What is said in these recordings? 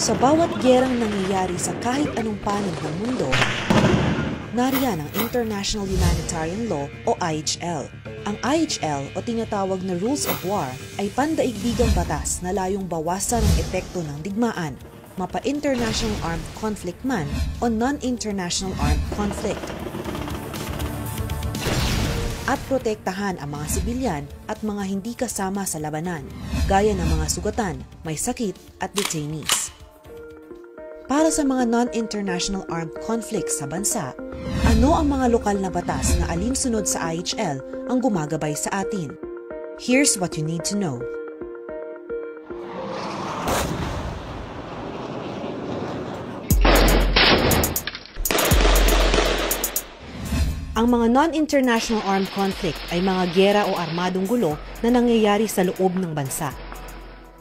Sa bawat gyerang nangyayari sa kahit anong panig ng mundo, nariyan ang International Humanitarian Law o IHL. Ang IHL o tinatawag na Rules of War ay pandaigdigang batas na layong bawasan ang epekto ng digmaan, mapa-international armed conflict man o non-international armed conflict, at protektahan ang mga sibilyan at mga hindi kasama sa labanan, gaya ng mga sugatan, may sakit at detainees. Para sa mga non-international armed conflicts sa bansa, ano ang mga lokal na batas na alinsunod sa IHL ang gumagabay sa atin? Here's what you need to know. Ang mga non-international armed conflict ay mga giyera o armadong gulo na nangyayari sa loob ng bansa.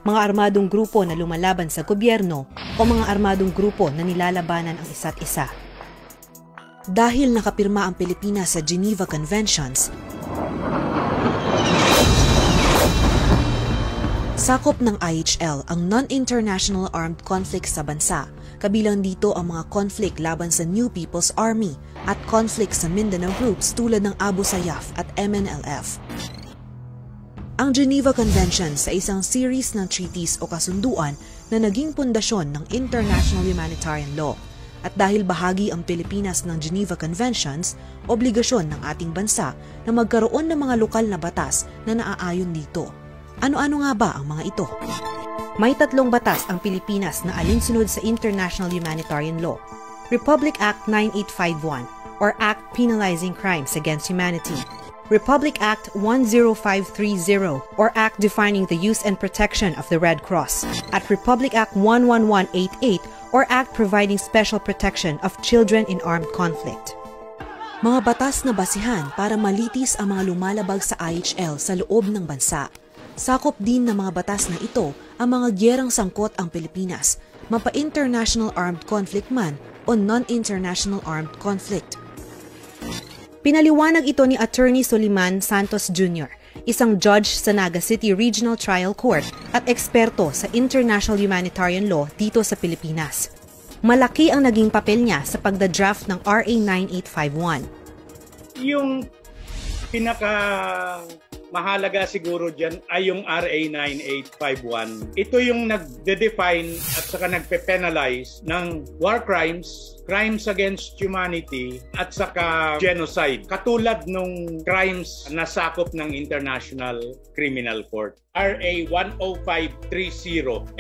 Mga armadong grupo na lumalaban sa gobyerno o mga armadong grupo na nilalabanan ang isa't isa. Dahil nakapirma ang Pilipinas sa Geneva Conventions, sakop ng IHL ang non-international armed conflict sa bansa, kabilang dito ang mga conflict laban sa New People's Army at conflict sa Mindanao groups tulad ng Abu Sayyaf at MNLF. Ang Geneva Conventions ay isang series ng treaties o kasunduan na naging pundasyon ng international humanitarian law. At dahil bahagi ang Pilipinas ng Geneva Conventions, obligasyon ng ating bansa na magkaroon ng mga lokal na batas na naaayon dito. Ano-ano nga ba ang mga ito? May 3 batas ang Pilipinas na alinsunod sa international humanitarian law. Republic Act 9851 or Act Penalizing Crimes Against Humanity. Republic Act 10530 or Act Defining the Use and Protection of the Red Cross. At Republic Act 11188 or Act Providing Special Protection of Children in Armed Conflict. Mga batas na basihan para malitis ang mga lumalabag sa IHL sa loob ng bansa. Sakop din ng mga batas na ito ang mga giyerang sangkot ang Pilipinas, mapa-international armed conflict man o non-international armed conflict. Pinaliwanag ito ni Attorney Soliman Santos Jr., isang judge sa Naga City Regional Trial Court at eksperto sa international humanitarian law dito sa Pilipinas. Malaki ang naging papel niya sa pagda-draft ng RA 9851. Yung mahalaga siguro dyan ay yung RA 9851. Ito yung nagde-define at saka nagpe-penalize ng war crimes, crimes against humanity at saka genocide. Katulad nung crimes na sakop ng International Criminal Court. RA 10530.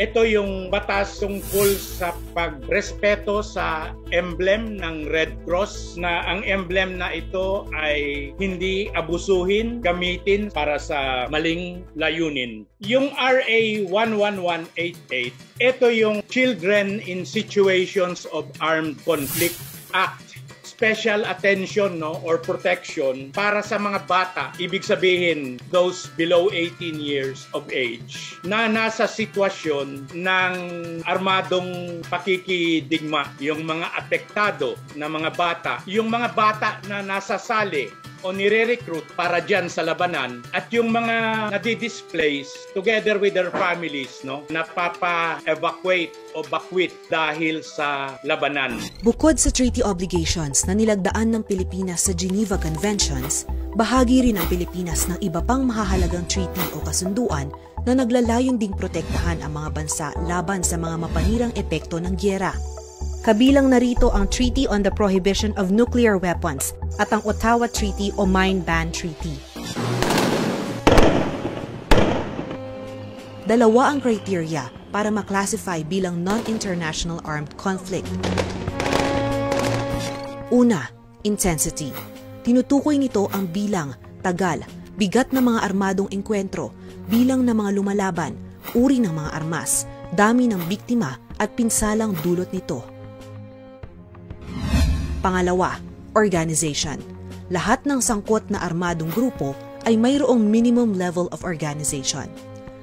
Ito yung batas tungkol sa pagrespeto sa emblem ng Red Cross na ang emblem na ito ay hindi abusuhin, gamitin para sa maling layunin. Yung RA 11188, ito yung Children in Situations of Armed Conflict Act. Special attention or protection para sa mga bata, ibig sabihin those below 18 years of age na nasa sitwasyon ng armadong pakikidigma, yung mga apektado na mga bata, yung mga bata na nasasali o nire-recruit para dyan sa labanan at yung mga nadi-displace together with their families, napapa-evacuate o bakwit dahil sa labanan. Bukod sa treaty obligations na nilagdaan ng Pilipinas sa Geneva Conventions, bahagi rin ang Pilipinas ng iba pang mahahalagang treaty o kasunduan na naglalayong ding protektahan ang mga bansa laban sa mga mapanirang epekto ng giyera. Kabilang narito ang Treaty on the Prohibition of Nuclear Weapons at ang Ottawa Treaty o Mine Ban Treaty. Dalawa ang criteria para maklasify bilang non-international armed conflict. Una, intensity. Tinutukoy nito ang bilang, tagal, bigat ng mga armadong engkwentro, bilang ng mga lumalaban, uri ng mga armas, dami ng biktima at pinsalang dulot nito. Pangalawa, organization. Lahat ng sangkot na armadong grupo ay mayroong minimum level of organization.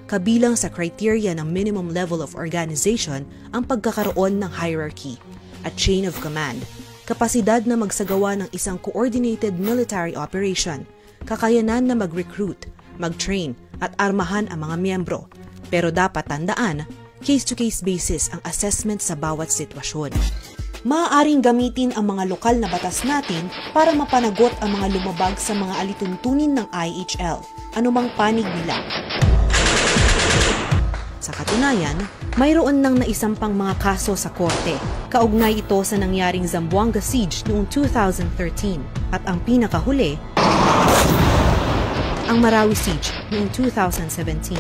Kabilang sa criteria ng minimum level of organization ang pagkakaroon ng hierarchy at chain of command, kapasidad na magsagawa ng isang coordinated military operation, kakayanan na mag-recruit, mag-train at armahan ang mga miyembro. Pero dapat tandaan, Case-to-case basis ang assessment sa bawat sitwasyon. Maaaring gamitin ang mga lokal na batas natin para mapanagot ang mga lumabag sa mga alituntunin ng IHL, anumang panig nila. Sa katunayan, mayroon nang naisampang mga kaso sa korte. Kaugnay ito sa nangyaring Zamboanga Siege noong 2013 at ang pinakahuli, ang Marawi Siege noong 2017.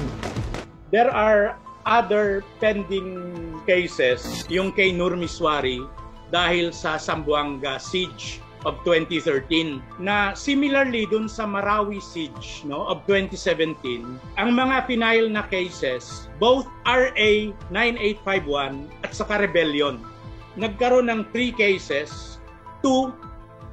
There are other pending cases, yung kay Nur Miswari dahil sa Zamboanga Siege of 2013 na similarly dun sa Marawi Siege of 2017, ang mga final na cases, both RA 9851 at saka rebellion. Nagkaroon ng 3 cases, 2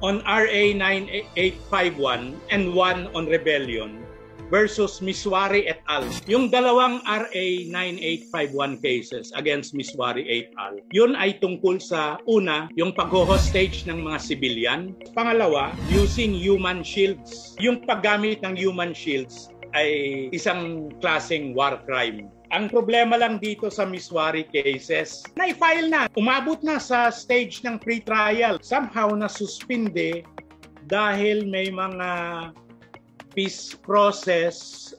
on RA 9851 and 1 on rebellion versus Miswari et al. Yung dalawang RA 9851 cases against Miswari et al. Yun ay tungkol sa una, yung pag-hostage ng mga civilian. Pangalawa, using human shields. Yung paggamit ng human shields ay isang klaseng war crime. Ang problema lang dito sa Miswari cases, na-file na, umabot na sa stage ng pre-trial. Somehow nasuspinde dahil may mga peace process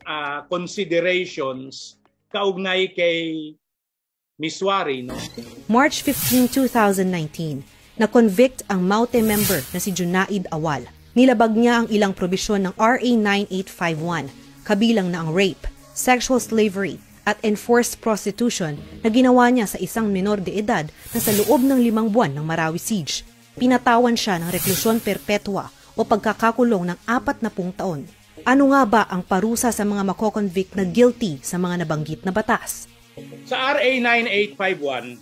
considerations kaugnay kay Miswari. March 15, 2019, na-convict ang Maute member na si Junaid Awal. Nilabag niya ang ilang probisyon ng RA 9851, kabilang na ang rape, sexual slavery, at enforced prostitution na ginawa niya sa isang minor de edad na sa loob ng 5 buwan ng Marawi Siege. Pinatawan siya ng reklusyon perpetua o pagkakakulong ng 40 taon. Ano nga ba ang parusa sa mga makoconvict na guilty sa mga nabanggit na batas? Sa RA 9851,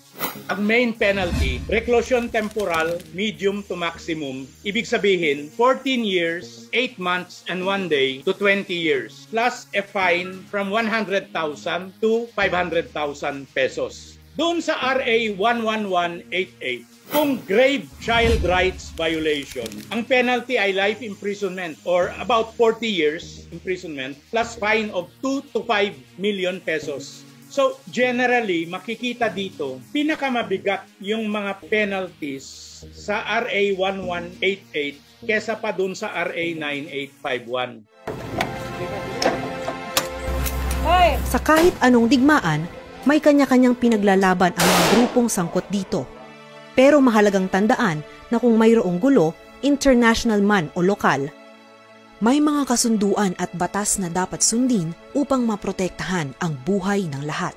ang main penalty, reclusion temporal, medium to maximum, ibig sabihin 14 years, 8 months, and 1 day to 20 years, plus a fine from 100,000 to 500,000 pesos. Doon sa RA 11188, kung grave child rights violation, ang penalty ay life imprisonment or about 40 years imprisonment plus fine of 2 to 5 million pesos. So generally, makikita dito, pinakamabigat yung mga penalties sa RA 1188 kesa pa dun sa RA 9851. Sa kahit anong digmaan, may kanya-kanyang pinaglalaban ang mga grupong sangkot dito. Pero mahalagang tandaan na kung mayroong gulo, international man o lokal, may mga kasunduan at batas na dapat sundin upang maprotektahan ang buhay ng lahat.